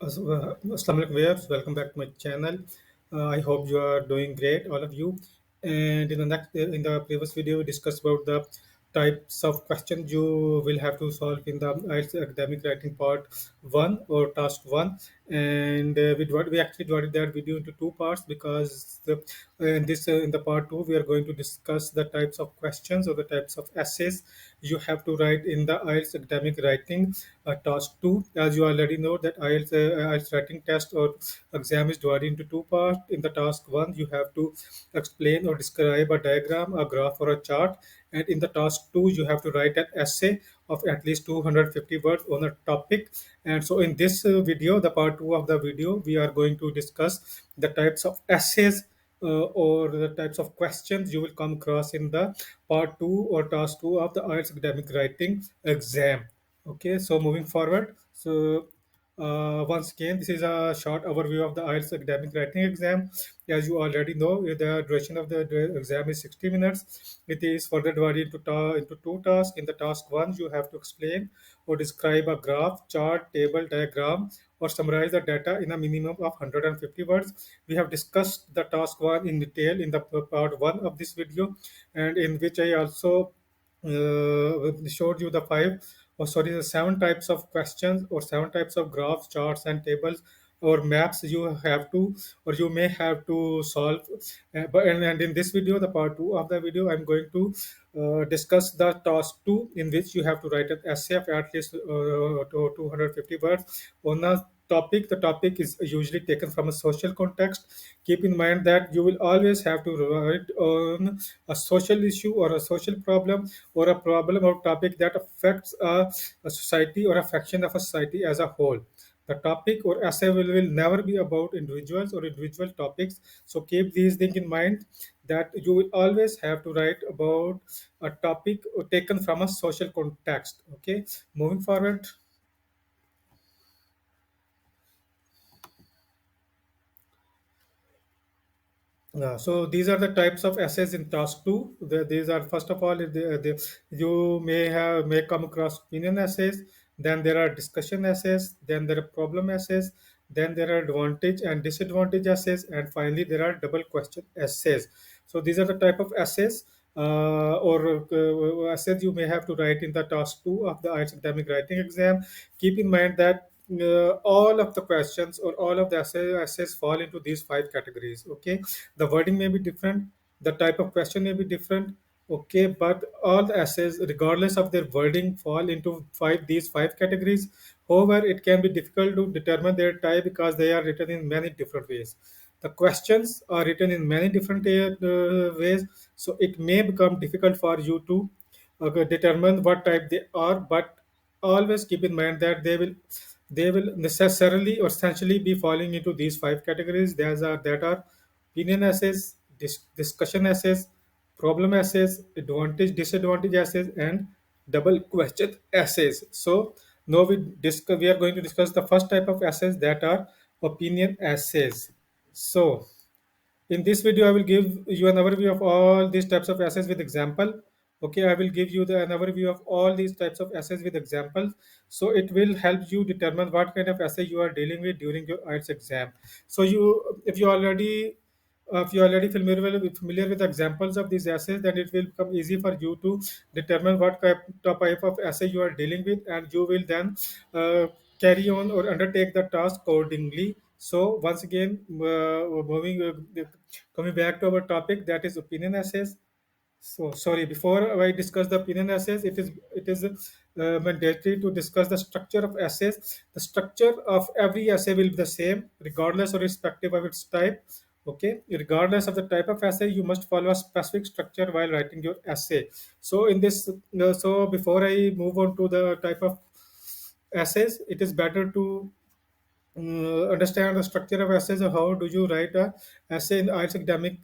Assalamualaikum viewers, welcome back to my channel. I hope you are doing great, all of you. And in the previous video, we discussed about the types of questions you will have to solve in the IELTS academic writing part one or task one. And we actually divided that video into two parts because in the part two we are going to discuss the types of questions or the types of essays you have to write in the IELTS academic writing task 2. As you already know that IELTS writing test or exam is divided into two parts. In the task 1 you have to explain or describe a diagram, a graph or a chart, and in the task 2 you have to write an essay of at least 250 words on a topic. And so in this video, the part 2 of the video, we are going to discuss the types of essays or the types of questions you will come across in the part 2 or task 2 of the IELTS academic writing exam. Okay, so moving forward, once again, this is a short overview of the IELTS academic writing exam. As you already know, the duration of the exam is 60 minutes. It is further divided into two tasks. In the task one, you have to explain or describe a graph, chart, table, diagram, or summarize the data in a minimum of 150 words. We have discussed the task one in detail in the part one of this video, and in which I also showed you the the seven types of questions or seven types of graphs, charts, and tables or maps you have to or you may have to solve. And in this video, the part two of the video, I'm going to discuss the task two, in which you have to write an essay of at least 250 words on a topic. The topic is usually taken from a social context. Keep in mind that you will always have to write on a social issue or a social problem or a problem or topic that affects a society or a fraction of a society as a whole. The topic or essay will never be about individuals or individual topics. So keep these things in mind, that you will always have to write about a topic taken from a social context. Okay, moving forward. So these are the types of essays in task two. These are, first of all, you may come across opinion essays. Then there are discussion essays. Then there are problem essays. Then there are advantage and disadvantage essays, and finally there are double question essays. So these are the type of essays or essays you may have to write in the task two of the IELTS academic writing exam. Keep in mind that all of the questions or all of the essays fall into these five categories. Okay, the wording may be different, the type of question may be different. Okay, but all the essays, regardless of their wording, fall into these five categories. However, it can be difficult to determine their type because they are written in many different ways. The questions are written in many different ways, so it may become difficult for you to determine what type they are. But always keep in mind that they will necessarily or essentially be falling into these five categories. That are opinion essays, discussion essays, problem essays, advantage disadvantage essays, and double question essays. So now we are going to discuss the first type of essays, that are opinion essays. So in this video, I will give you an overview of all these types of essays with example. Okay, I will give you an overview of all these types of essays with examples. So it will help you determine what kind of essay you are dealing with during your IELTS exam. So if you are already familiar with examples of these essays, then it will become easy for you to determine what type of essay you are dealing with, and you will then uh, carry on or undertake the task accordingly. So once again, coming back to our topic, that is opinion essays. So sorry, before I discuss the opinion essays, it is mandatory to discuss the structure of essays. The structure of every essay will be the same, regardless or irrespective of its type. Okay, regardless of the type of essay, you must follow a specific structure while writing your essay. So so before I move on to the type of essays, it is better to understand the structure of essays. Or how do you write a essay in IELTS academic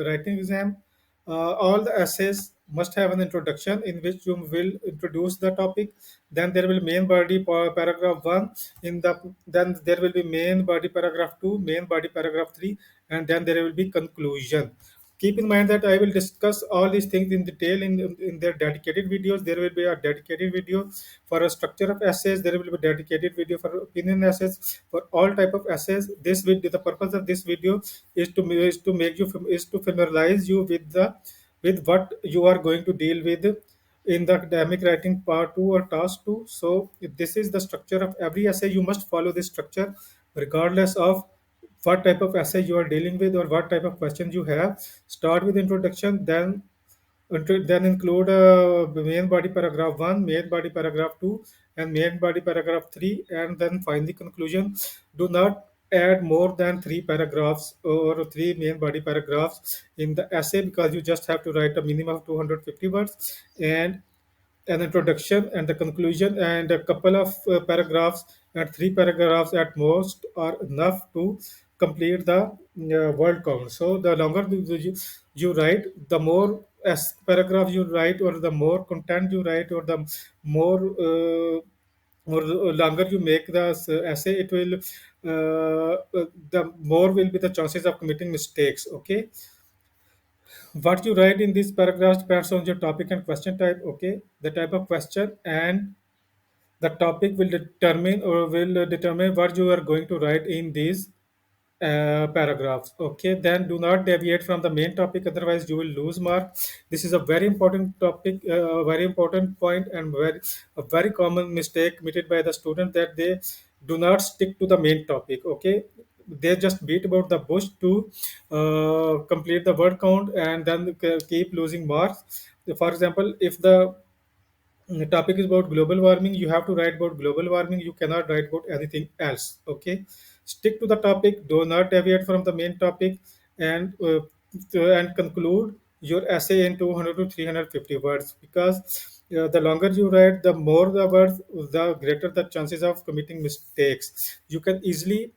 writing exam? All the essays must have an introduction in which you will introduce the topic. Then there will main body paragraph one. Then there will be main body paragraph two, main body paragraph three, and then there will be conclusion. Keep in mind that I will discuss all these things in detail in their dedicated videos. There will be a dedicated video for a structure of essays. There will be a dedicated video for opinion essays, for all type of essays. This video, the purpose of this video is to make you is to familiarize you with the with what you are going to deal with in the academic writing part 2 or task 2. So this is the structure of every essay. You must follow this structure regardless of what type of essay you are dealing with or what type of questions you have. Start with introduction, then include main body paragraph 1, main body paragraph 2, and main body paragraph 3, and then find the conclusion. Do not add more than 3 paragraphs or 3 main body paragraphs in the essay, because you just have to write a minimum of 250 words. And an introduction and the conclusion and a couple of paragraphs and 3 paragraphs at most are enough to complete the word count. So the longer you write, the more as paragraph you write, or the more content you write, or the more or longer you make the essay, it will the more will be the chances of committing mistakes. Okay, what you write in these paragraphs depends on your topic and question type. Okay, the type of question and the topic will determine what you are going to write in these paragraphs. Okay, then do not deviate from the main topic, otherwise you will lose mark. This is a very important topic, very important point, and a very common mistake committed by the student, that they do not stick to the main topic. Okay, they just beat about the bush to complete the word count, and then keep losing marks. For example, if the topic is about global warming, you have to write about global warming. You cannot write about anything else. Okay, stick to the topic. Do not deviate from the main topic, and and conclude your essay in 200 to 350 words. Because the longer you write, the more the words, the greater the chances of committing mistakes. You can easily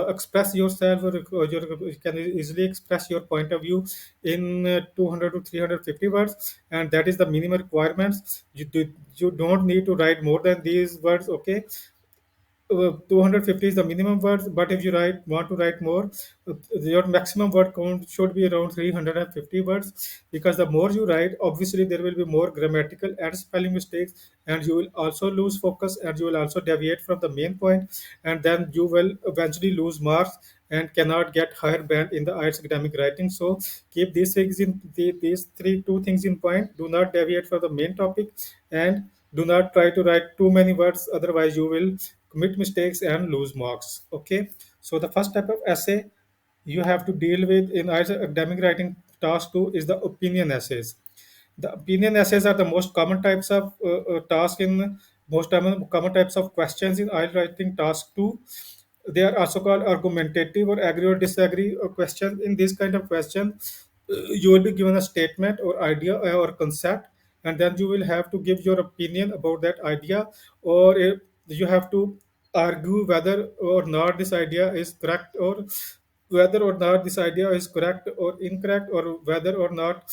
express yourself, or you can easily express your point of view in 200 to 350 words, and that is the minimum requirements. You don't need to write more than these words. Okay, 250 is the minimum words, but if you want to write more, your maximum word count should be around 350 words. Because the more you write, obviously there will be more grammatical and spelling mistakes, and you will also lose focus, and you will also deviate from the main point, and then you will eventually lose marks and cannot get higher band in the IELTS academic writing. So keep these things in these two things in point. Do not deviate from the main topic, and do not try to write too many words, otherwise you will commit mistakes and lose marks. Okay, so the first type of essay you have to deal with in either academic writing task 2 is the opinion essays. The opinion essays are the most common types of task in most common types of questions in IELTS writing task 2. They are also called argumentative or agree or disagree questions. In this kind of question, you will be given a statement or idea or concept, and then you will have to give your opinion about that idea, or you have to argue whether or not this idea is correct, or whether or not this idea is correct or incorrect, or whether or not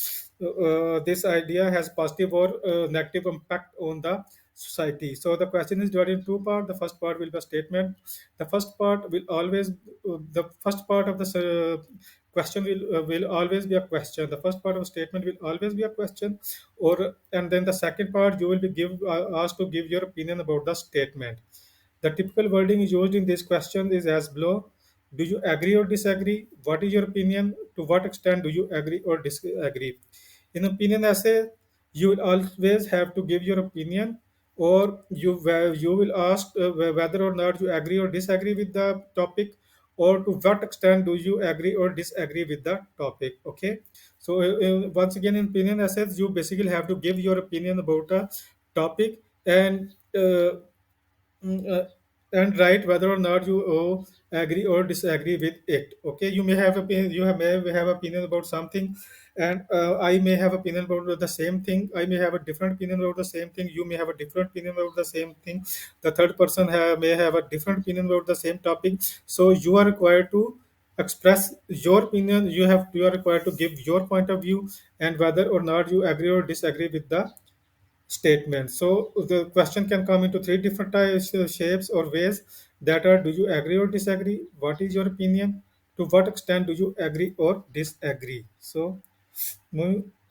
this idea has positive or negative impact on the society. So the question is divided in two parts. The first part will be a statement. The first part will always the first part of the question will always be a question. The first part of a statement will always be a question, or and then the second part you will be asked to give your opinion about the statement. The typical wording used in this question is as below. Do you agree or disagree? What is your opinion? To what extent do you agree or disagree? In opinion essay, you will always have to give your opinion, or you will ask whether or not you agree or disagree with the topic, or to what extent do you agree or disagree with the topic. Okay, so once again, in opinion essays, you basically have to give your opinion about a topic, Mm, uh, and write whether or not you agree or disagree with it. Okay, you may have opinion, may have opinion about something, and I may have opinion about the same thing. I may have a different opinion about the same thing. You may have a different opinion about the same thing. The third person may have a different opinion about the same topic. So you are required to express your opinion. You are required to give your point of view, and whether or not you agree or disagree with the statement. So the question can come into three different types, shapes or ways, that are: do you agree or disagree? What is your opinion? To what extent do you agree or disagree? So,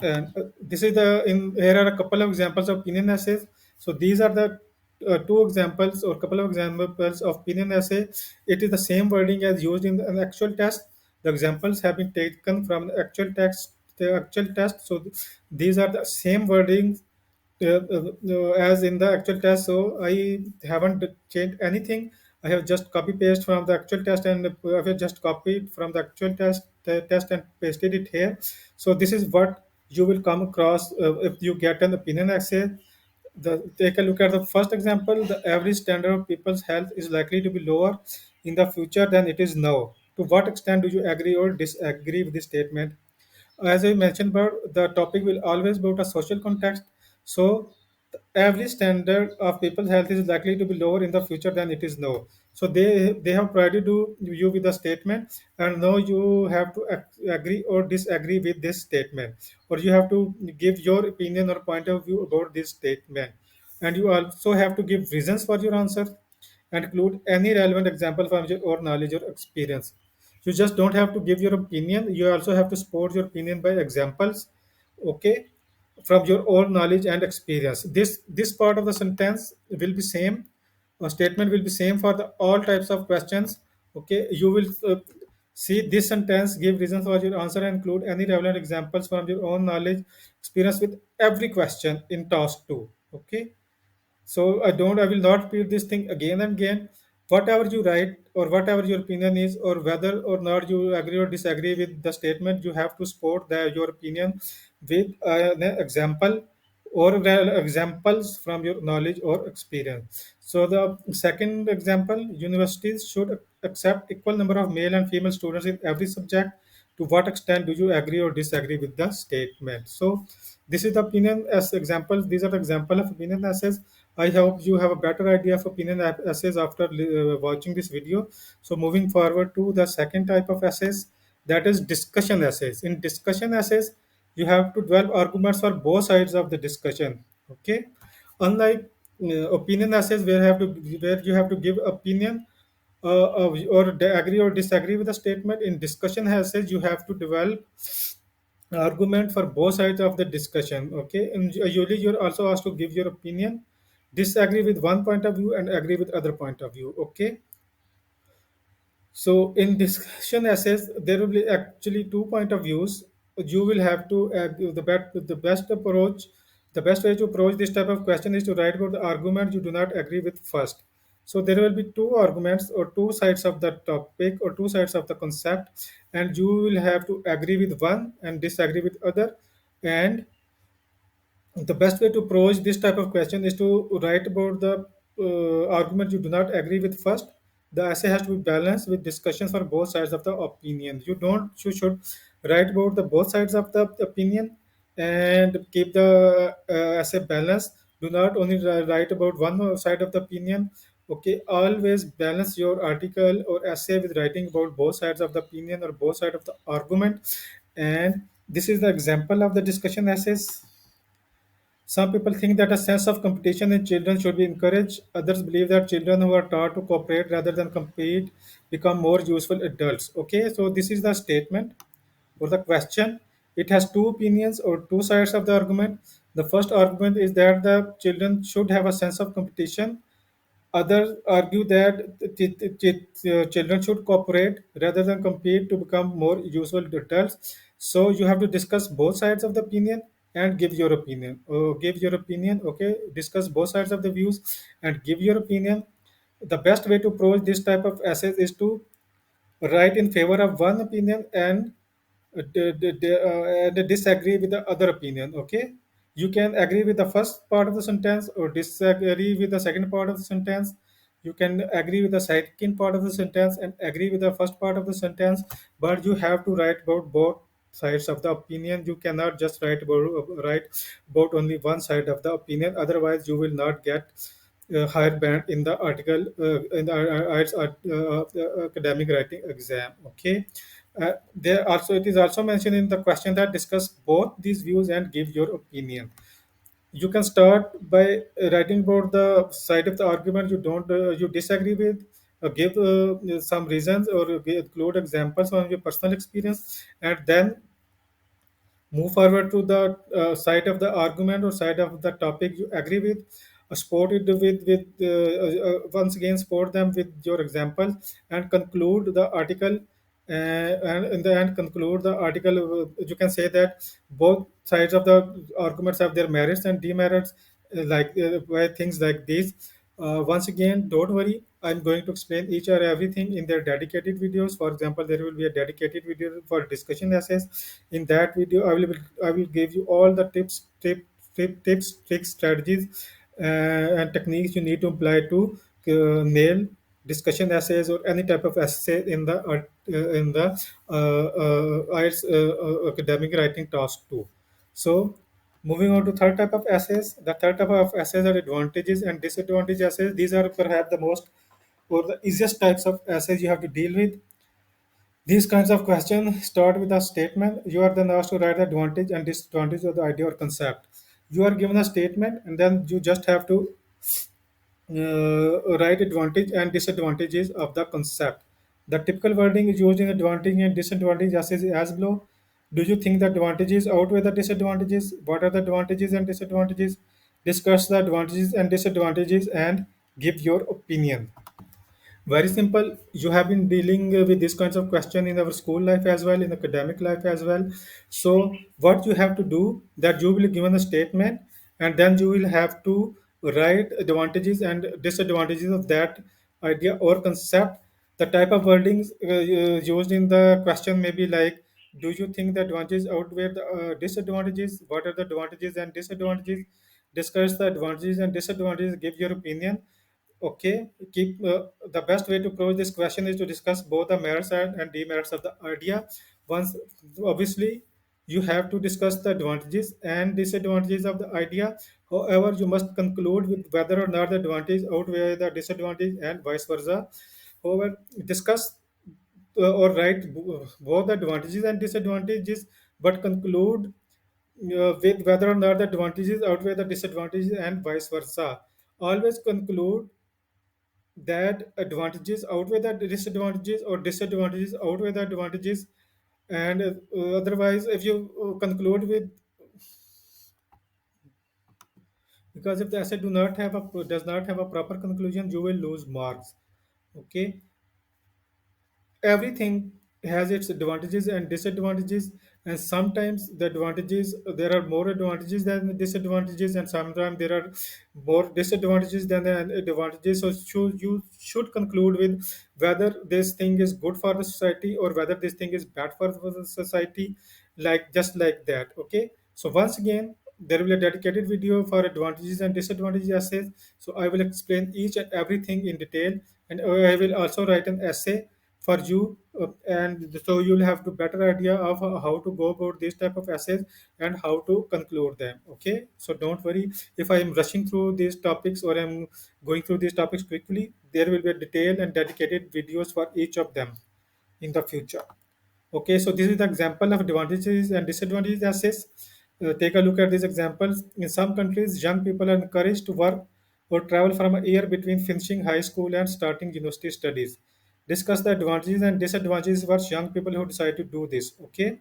and this is the in here are a couple of examples of opinion essays. So these are the two examples or couple of examples of opinion essay. It is the same wording as used in an actual test. The examples have been taken from the actual text, the actual test. So these are the same wordings as in the actual test. So I haven't changed anything. I have just copy paste from the actual test, and I have just copied from the actual test and pasted it here. So this is what you will come across if you get an opinion essay. Take a look at the first example. The average standard of people's health is likely to be lower in the future than it is now. To what extent do you agree or disagree with this statement? As I mentioned, but the topic will always be about a social context. So the average standard of people's health is likely to be lower in the future than it is now. So they have provided you with a statement, and now you have to agree or disagree with this statement, or you have to give your opinion or point of view about this statement, and you also have to give reasons for your answer and include any relevant example from your own knowledge or experience. You just don't have to give your opinion, you also have to support your opinion by examples, okay, from your own knowledge and experience. This part of the sentence will be same, a statement will be same for the all types of questions, okay. You will see this sentence, give reasons for your answer and include any relevant examples from your own knowledge experience with every question in task 2, okay. So I will not repeat this thing again and again. Whatever you write or whatever your opinion is, or whether or not you agree or disagree with the statement, you have to support your opinion with an example or examples from your knowledge or experience. So the second example, universities should accept equal number of male and female students in every subject. To what extent do you agree or disagree with the statement? So this is the opinion as examples. These are the example of opinion essays. I hope you have a better idea of opinion essays after watching this video. So moving forward to the second type of essays, that is discussion essays. In discussion essays, you have to develop arguments for both sides of the discussion. Okay, unlike opinion essays where you have to give opinion or agree or disagree with the statement. In discussion essays, you have to develop argument for both sides of the discussion, okay. And usually you're also asked to give your opinion, disagree with one point of view and agree with other point of view, okay. So in discussion essays, there will be actually two point of views. You will have to the best way to approach this type of question is to write about the argument you do not agree with first. So there will be two arguments or two sides of the topic or two sides of the concept, and you will have to agree with one and disagree with other. And the best way to approach this type of question is to write about the argument you do not agree with first. The essay has to be balanced with discussions for both sides of the opinion. You should write about the both sides of the opinion and keep the essay balanced. Do not only write about one side of the opinion. Okay, always balance your article or essay with writing about both sides of the opinion or both sides of the argument. And this is the example of the discussion essays. Some people think that a sense of competition in children should be encouraged. Others believe that children who are taught to cooperate rather than compete become more useful adults. Okay, so this is the statement or the question. It has two opinions or two sides of the argument. The first argument is that the children should have a sense of competition. Others argue that children should cooperate rather than compete to become more useful adults. So you have to discuss both sides of the opinion and give your opinion. Give your opinion. Okay, discuss both sides of the views and give your opinion. The best way to approach this type of essays is to write in favor of one opinion and disagree with the other opinion, okay. You can agree with the first part of the sentence or disagree with the second part of the sentence. You can agree with the second part of the sentence and agree with the first part of the sentence, but you have to write about both sides of the opinion. You cannot just write about only one side of the opinion, otherwise you will not get higher band in the article in the IELTS academic writing exam, okay. There also it is also mentioned in the question that discuss both these views and give your opinion. You can start by writing about the side of the argument you disagree with, give some reasons or include examples on your personal experience, and then move forward to the side of the argument or side of the topic you agree with. Support it with once again support them with your example, and conclude the article, and in the end conclude the article. You can say that both sides of the arguments have their merits and demerits, by things like these. Once again, don't worry. I'm going to explain each or everything in their dedicated videos. For example, there will be a dedicated video for discussion essays. In that video, I will give you all the tips, tricks, strategies, and techniques you need to apply to nail discussion essays or any type of essay in the IELTS academic writing task too. So, moving on to third type of essays. The third type of essays are advantages and disadvantage essays. These are perhaps the most or the easiest types of essays you have to deal with. These kinds of questions start with a statement. You are then asked to write the advantage and disadvantage of the idea or concept. You are given a statement, and then you just have to write advantage and disadvantages of the concept. The typical wording is used in advantage and disadvantage as below. Do you think the advantages outweigh the disadvantages? What are the advantages and disadvantages? Discuss the advantages and disadvantages and give your opinion. Very simple. You have been dealing with these kinds of question in our school life as well, in academic life as well. So what you have to do, that you will be given a statement, and then you will have to write advantages and disadvantages of that idea or concept. The type of wordings used in the question may be like, do you think the advantages outweigh the disadvantages? What are the advantages and disadvantages? Discuss the advantages and disadvantages. Give your opinion. Okay, keep the best way to approach this question is to discuss both the merits and demerits of the idea. Once, obviously, you have to discuss the advantages and disadvantages of the idea. However, you must conclude with whether or not the advantage outweigh the disadvantage and vice versa. However, discuss or write both the advantages and disadvantages, but conclude with whether or not the advantages outweigh the disadvantages and vice versa. Always conclude that advantages outweigh the disadvantages or disadvantages outweigh the advantages, and otherwise if you conclude with, because if the essay does not have a proper conclusion, you will lose marks. Okay, everything has its advantages and disadvantages, and sometimes the advantages, there are more advantages than the disadvantages, and sometimes there are more disadvantages than the advantages. So you should conclude with whether this thing is good for the society or whether this thing is bad for the society, like just like that. Okay, so once again, there will be a dedicated video for advantages and disadvantages essays. So I will explain each and everything in detail, and I will also write an essay for you, and so you'll have to better idea of how to go about this type of essays and how to conclude them. Okay, so don't worry if I am rushing through these topics or I'm going through these topics quickly. There will be a detailed and dedicated videos for each of them in the future. Okay, so this is the example of advantages and disadvantages essays. Take a look at these examples. In some countries, young people are encouraged to work or travel from a year between finishing high school and starting university studies. Discuss the advantages and disadvantages for young people who decide to do this. Okay,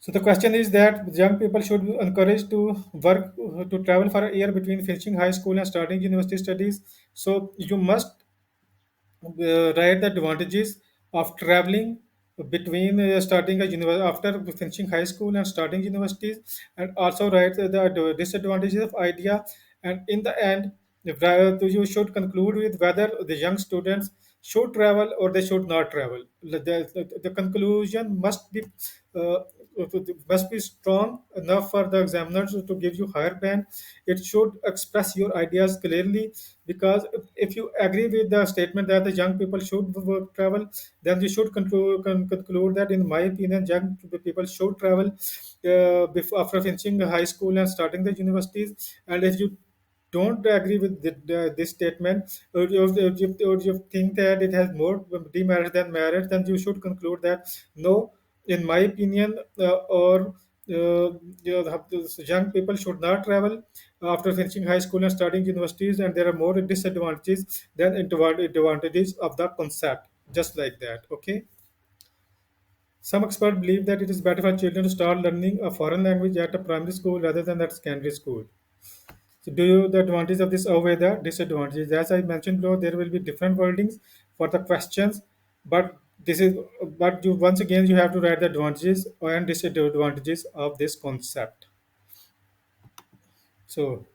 so the question is that young people should be encouraged to work to travel for a year between finishing high school and starting university studies. So you must write the advantages of traveling between starting a university after finishing high school and starting universities, and also write the disadvantages of idea. And in the end, you should conclude with whether the young students should travel or they should not travel. The conclusion uh, must be strong enough for the examiners to give you higher band. It should express your ideas clearly, because if you agree with the statement that the young people should work, travel, then you should conclude that, in my opinion, young people should travel before after finishing high school and starting the universities. And if you don't agree with this statement, or you think that it has more demerits than merits, then you should conclude that no, in my opinion, or young people should not travel after finishing high school and studying universities, and there are more disadvantages than advantages of the concept. Just like that, okay. Some experts believe that it is better for children to start learning a foreign language at a primary school rather than at secondary school. So, do you the advantage of this outweigh the disadvantages? As I mentioned below, there will be different wordings for the questions, but this is but you once again you have to write the advantages and disadvantages of this concept. So,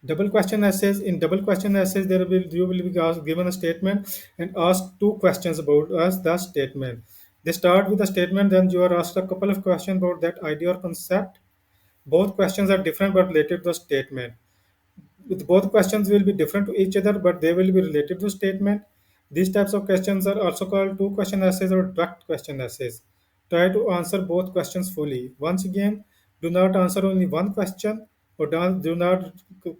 double question essays. In double question essays, there will you will be given a statement and asked two questions about us the statement. They start with a statement, then you are asked a couple of questions about that idea or concept. Both questions are different but related to the statement. With both questions will be different to each other, but they will be related to statement. These types of questions are also called two question essays or direct question essays. Try to answer both questions fully. Once again, do not answer only one question or do not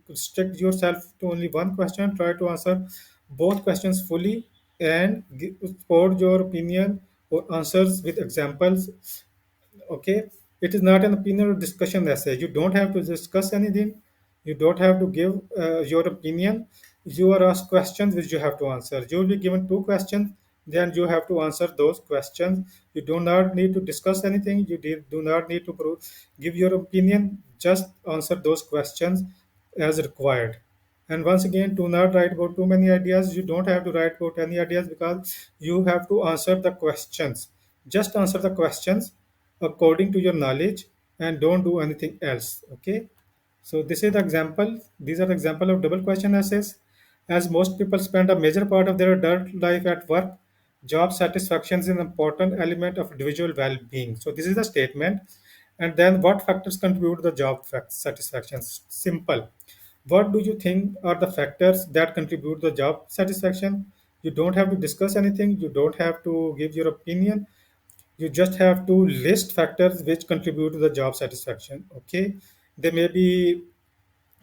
restrict yourself to only one question. Try to answer both questions fully and support your opinion or answers with examples. Okay, it is not an opinion or discussion essay. You don't have to discuss anything. You don't have to give your opinion. You are asked questions which you have to answer. You will be given two questions, then you have to answer those questions. You do not need to discuss anything. Do not need to give your opinion. Just answer those questions as required. And once again, do not write about too many ideas. You don't have to write about any ideas because you have to answer the questions. Just answer the questions according to your knowledge and don't do anything else. Okay. So this is the example. These are the example of double question essays. As most people spend a major part of their adult life at work, job satisfaction is an important element of individual well-being. So this is the statement. And then what factors contribute to the job satisfaction? Simple. What do you think are the factors that contribute to the job satisfaction? You don't have to discuss anything. You don't have to give your opinion. You just have to list factors which contribute to the job satisfaction. Okay, they may be,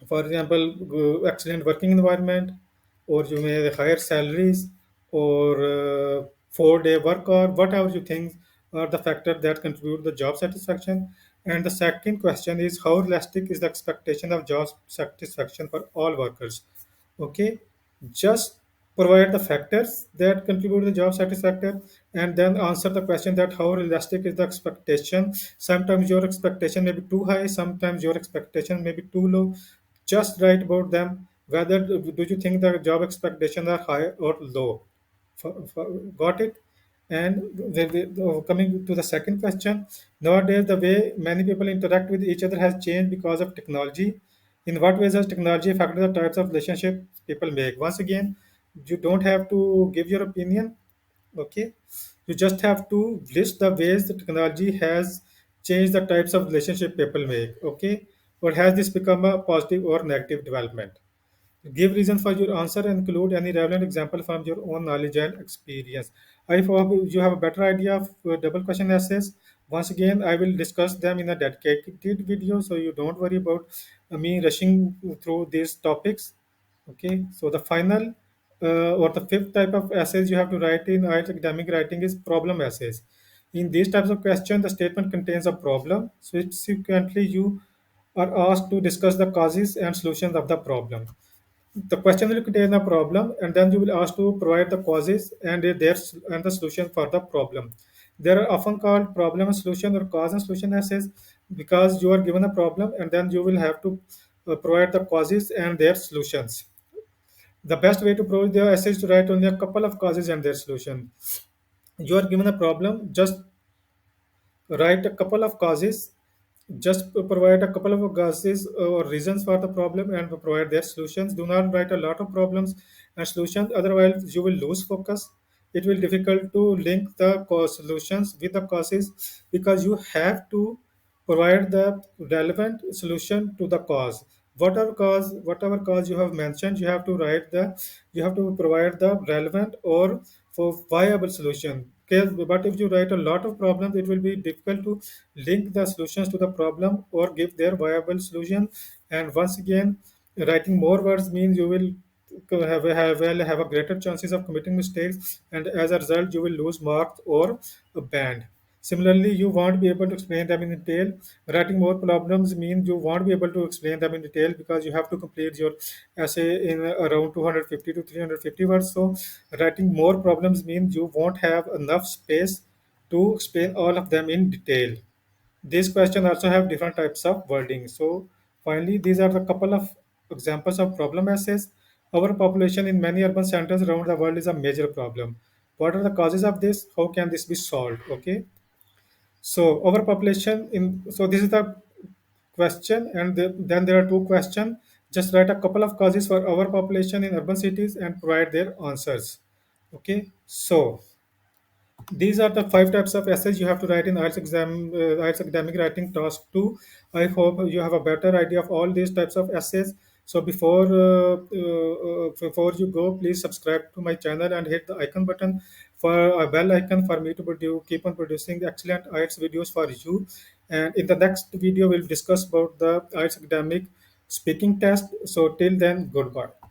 for example, excellent working environment, or you may higher salaries, or 4-day work, or whatever you think are the factors that contribute to the job satisfaction. And the second question is how realistic is the expectation of job satisfaction for all workers. Okay, just provide the factors that contribute to the job satisfaction and then answer the question that how realistic is the expectation. Sometimes your expectation may be too high, sometimes your expectation may be too low. Just write about them whether do you think the job expectations are high or low. Got it? And coming to the second question, nowadays the way many people interact with each other has changed because of technology. In what ways has technology affected the types of relationship people make? Once again, you don't have to give your opinion. Okay, you just have to list the ways the technology has changed the types of relationship people make. Okay, or has this become a positive or negative development? Give reason for your answer and include any relevant example from your own knowledge and experience. I hope you have a better idea of double question essays. Once again, I will discuss them in a dedicated video, so you don't worry about me rushing through these topics. Okay, so the final or the fifth type of essays you have to write in IELTS academic writing is problem essays. In these types of questions, the statement contains a problem. Subsequently, you are asked to discuss the causes and solutions of the problem. The question will contain a problem, and then you will ask to provide the causes and and the solution for the problem. They are often called problem and solution or cause and solution essays because you are given a problem and then you will have to provide the causes and their solutions. The best way to provide the essay is to write only a couple of causes and their solution. You are given a problem, just write a couple of causes, just provide a couple of causes or reasons for the problem and provide their solutions. Do not write a lot of problems and solutions, otherwise you will lose focus. It will difficult to link the cause solutions with the causes because you have to provide the relevant solution to the cause. Whatever cause you have mentioned, you have to provide the relevant or for viable solution. Okay, but if you write a lot of problems, it will be difficult to link the solutions to the problem or give their viable solution. And once again, writing more words means you will have a greater chances of committing mistakes, and as a result, you will lose marks or a band. Similarly, you won't be able to explain them in detail. Writing more problems means you won't be able to explain them in detail because you have to complete your essay in around 250 to 350 words. So, writing more problems means you won't have enough space to explain all of them in detail. These questions also have different types of wording. So finally, these are the couple of examples of problem essays. Overpopulation in many urban centers around the world is a major problem. What are the causes of this? How can this be solved? Okay. So overpopulation in so this is the question, and then there are two questions. Just write a couple of causes for overpopulation in urban cities and provide their answers. Okay. So these are the five types of essays you have to write in IELTS exam, IELTS academic writing task 2. I hope you have a better idea of all these types of essays. So before you go, please subscribe to my channel and hit the icon button for a bell icon for me to keep on producing excellent IELTS videos for you. And in the next video, we'll discuss about the IELTS academic speaking test. So till then, goodbye.